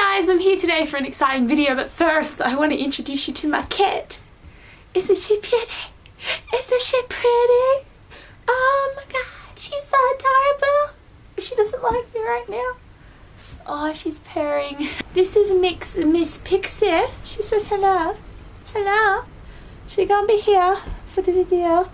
Hi guys, I'm here today for an exciting video, but first I want to introduce you to my cat. Isn't she pretty? Isn't she pretty? Oh my god, she's so adorable. She doesn't like me right now. Oh, she's purring. This is Miss Pixie. She says hello. Hello. She gonna be here for the video.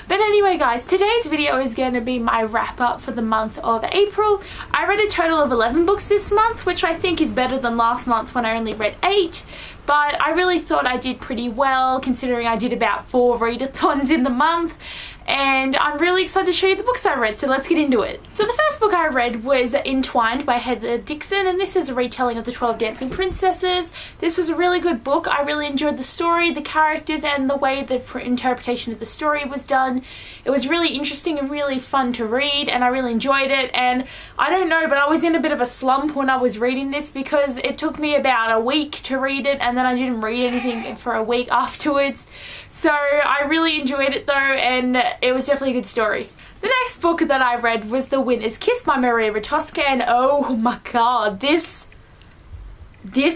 But anyway guys, today's video is going to be my wrap up for the month of April. I read a total of 11 books this month, which I think is better than last month when I only read 8. But I really thought I did pretty well considering I did about 4 readathons in the month. And I'm really excited to show you the books I read, so let's get into it. So the first book I read was Entwined by Heather Dixon, and this is a retelling of the 12 Dancing Princesses. This was a really good book. I really enjoyed the story, the characters, and the way the interpretation of the story was done. It was really interesting and really fun to read, and I really enjoyed it. And I don't know, but I was in a bit of a slump when I was reading this because it took me about a week to read it, and then I didn't read anything for a week afterwards. So I really enjoyed it though, and it was definitely a good story. The next book that I read was The Winter's Kiss by Maria Rotowska, and oh my god, this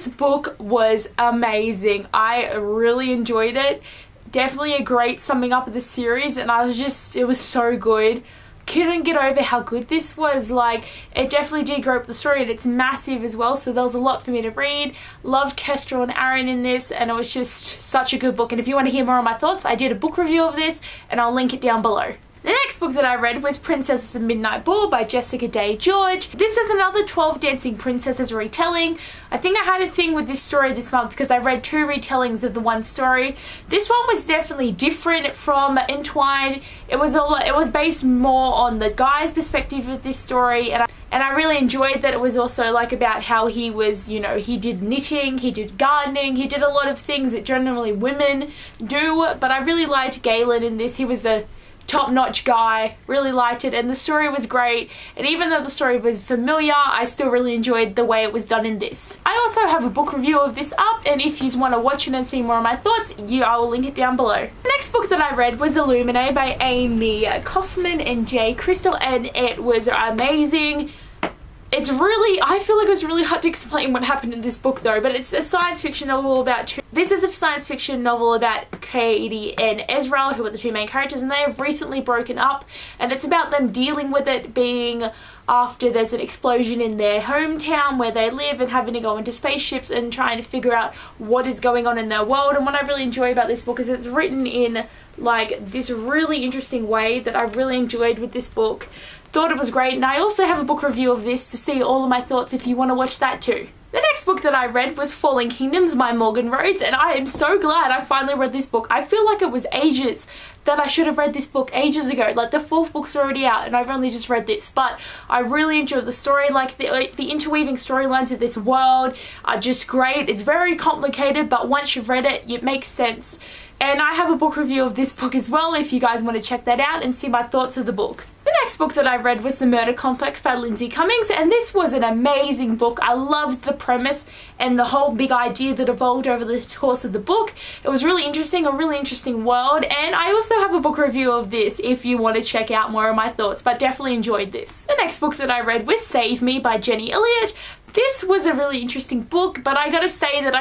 book was amazing. I really enjoyed it. Definitely a great summing up of the series, and it was so good. Couldn't get over how good this was. Like, it definitely did grow up the story, and it's massive as well, so there was a lot for me to read. Loved Kestrel and Aaron in this, and it was just such a good book. And if you want to hear more of my thoughts, I did a book review of this and I'll link it down below. The next book that I read was Princesses of Midnight Ball by Jessica Day George. This is another 12 Dancing Princesses retelling. I think I had a thing with this story this month because I read 2 retellings of the one story. This one was definitely different from Entwined. It was based more on the guy's perspective of this story, and I really enjoyed that it was also like about how he was, you know, he did knitting, he did gardening, he did a lot of things that generally women do, but I really liked Galen in this. He was a top-notch guy, really liked it, and the story was great. And even though the story was familiar, I still really enjoyed the way it was done in this. I also have a book review of this up, and if you want to watch it and see more of my thoughts, I will link it down below. The next book that I read was Illuminae by Amy Kaufman and Jay Crystal, and it was amazing. I feel like it was really hard to explain what happened in this book though, but it's a science fiction novel about this is a science fiction novel about Katie and Ezra, who are the 2 main characters, and they have recently broken up, and it's about them dealing with it, being after there's an explosion in their hometown where they live, and having to go into spaceships and trying to figure out what is going on in their world. And what I really enjoy about this book is it's written in like this really interesting way that I really enjoyed with this book. Thought it was great, and I also have a book review of this to see all of my thoughts if you want to watch that too. The next book that I read was Falling Kingdoms by Morgan Rhodes, and I am so glad I finally read this book. I feel like it was ages that I should have read this book ages ago. Like, the 4th book's already out and I've only just read this, but I really enjoyed the story. Like, the interweaving storylines of this world are just great. It's very complicated, but once you've read it, it makes sense. And I have a book review of this book as well if you guys want to check that out and see my thoughts of the book. The next book that I read was The Murder Complex by Lindsay Cummings, and this was an amazing book. I loved the premise and the whole big idea that evolved over the course of the book. It was really interesting, a really interesting world, and I also have a book review of this if you want to check out more of my thoughts, but definitely enjoyed this. The next book that I read was Save Me by Jenny Elliott. This was a really interesting book, but I gotta say that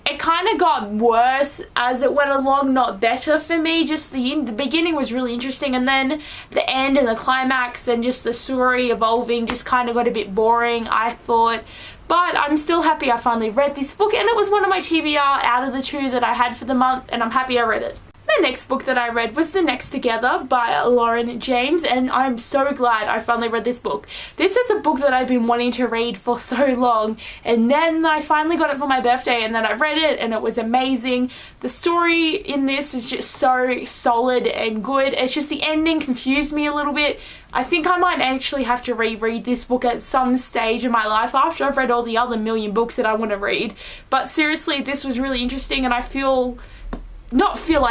it kind of got worse as it went along, not better for me. Just the beginning was really interesting, and then the end and the climax and just the story evolving just kind of got a bit boring, I thought. But I'm still happy I finally read this book, and it was one of my TBR out of the 2 that I had for the month, and I'm happy I read it. The next book that I read was The Next Together by Lauren James, and I'm so glad I finally read this book. This is a book that I've been wanting to read for so long, and then I finally got it for my birthday, and then I read it and it was amazing. The story in this is just so solid and good. It's just the ending confused me a little bit. I think I might actually have to reread this book at some stage in my life after I've read all the other million books that I want to read. But seriously, this was really interesting, and I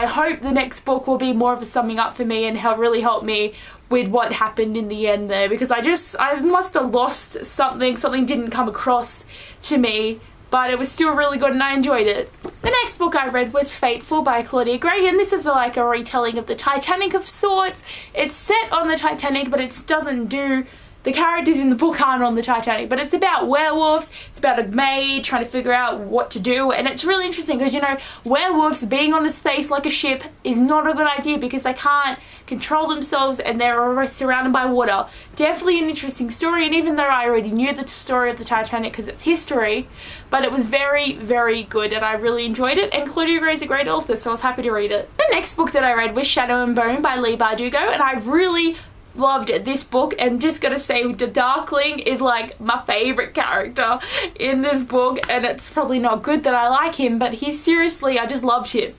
hope the next book will be more of a summing up for me and really help me with what happened in the end there, because I must have lost something didn't come across to me, but it was still really good and I enjoyed it. The next book I read was Fateful by Claudia Gray, and this is like a retelling of the Titanic of sorts. It's set on the Titanic, but it doesn't do the characters in the book aren't on the Titanic, but it's about werewolves. It's about a maid trying to figure out what to do, and it's really interesting because, you know, werewolves being on a space like a ship is not a good idea because they can't control themselves and they're surrounded by water. Definitely an interesting story, and even though I already knew the story of the Titanic because it's history, but it was very, very good and I really enjoyed it, and Claudia Gray's a great author, so I was happy to read it. The next book that I read was Shadow and Bone by Leigh Bardugo, and I really loved this book, and just gotta say the Darkling is like my favorite character in this book, and it's probably not good that I like him, but he's seriously, I just loved him.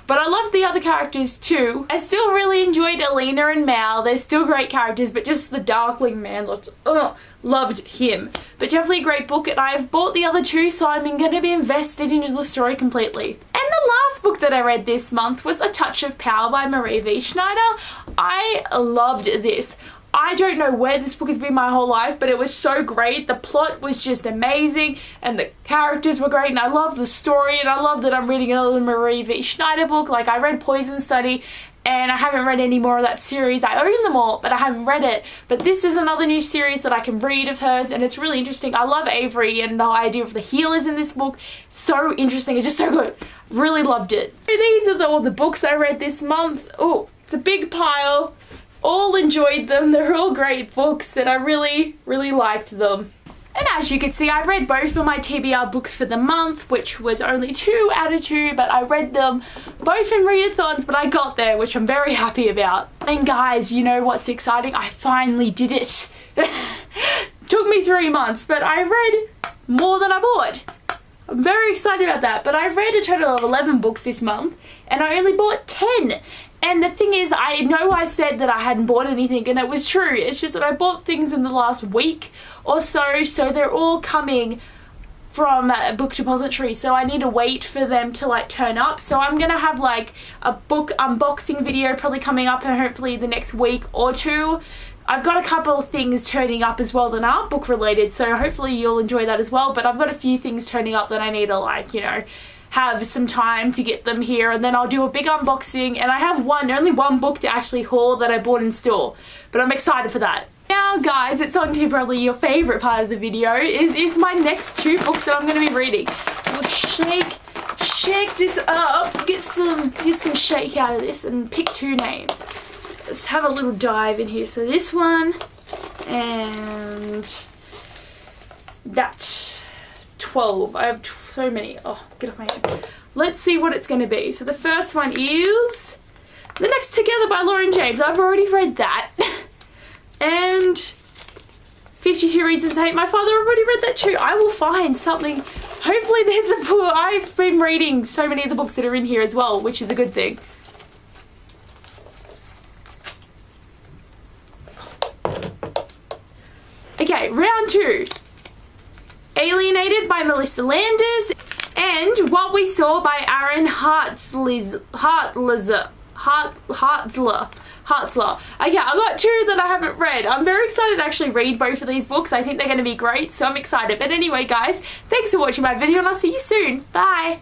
But I loved the other characters too. I still really enjoyed Alina and Mal. They're still great characters, but just the Darkling, man, loved him. But definitely a great book, and I've bought the other two, so I'm going to be invested into the story completely. And the last book that I read this month was A Touch of Power by Marie V. Schneider. I loved this. I don't know where this book has been my whole life, but it was so great. The plot was just amazing and the characters were great, and I love the story, and I love that I'm reading another Marie V. Schneider book. Like, I read Poison Study and I haven't read any more of that series. I own them all, but I haven't read it. But this is another new series that I can read of hers, and it's really interesting. I love Avery and the idea of the healers in this book. So interesting. It's just so good. Really loved it. So these are all the books I read this month. Oh, it's a big pile. All enjoyed them. They're all great books and I really, really liked them. And as you can see, I read both of my TBR books for the month, which was only 2 out of 2, but I read them both in readathons, but I got there, which I'm very happy about. And guys, you know what's exciting? I finally did it. Took me 3 months, but I read more than I bought. I'm very excited about that, but I read a total of 11 books this month, and I only bought 10. And the thing is, I know I said that I hadn't bought anything, and it was true. It's just that I bought things in the last week or so they're all coming from Book Depository, so I need to wait for them to like turn up. So I'm gonna have like a book unboxing video probably coming up, and hopefully the next week or 2. I've got a couple of things turning up as well that aren't book related, so hopefully you'll enjoy that as well. But I've got a few things turning up that I need to, like, you know, have some time to get them here, and then I'll do a big unboxing. And I have only one book to actually haul that I bought in store, but I'm excited for that. Now guys, it's on to probably your favorite part of the video, is my next 2 books that I'm going to be reading. So we'll shake this up, get some shake out of this, and pick 2 names. Let's have a little dive in here. So this one and that 12. I have so many. Oh, get off my head. Let's see what it's going to be. So the first one is The Next Together by Lauren James. I've already read that. And 52 Reasons to Hate My Father. I've already read that too. I will find something. Hopefully there's a book. I've been reading so many of the books that are in here as well, which is a good thing. Okay, round 2. Alienated by Melissa Landers, and What We Saw by Aaron Hartzler. Okay, I've got 2 that I haven't read. I'm very excited to actually read both of these books. I think they're going to be great, so I'm excited. But anyway, guys, thanks for watching my video, and I'll see you soon. Bye!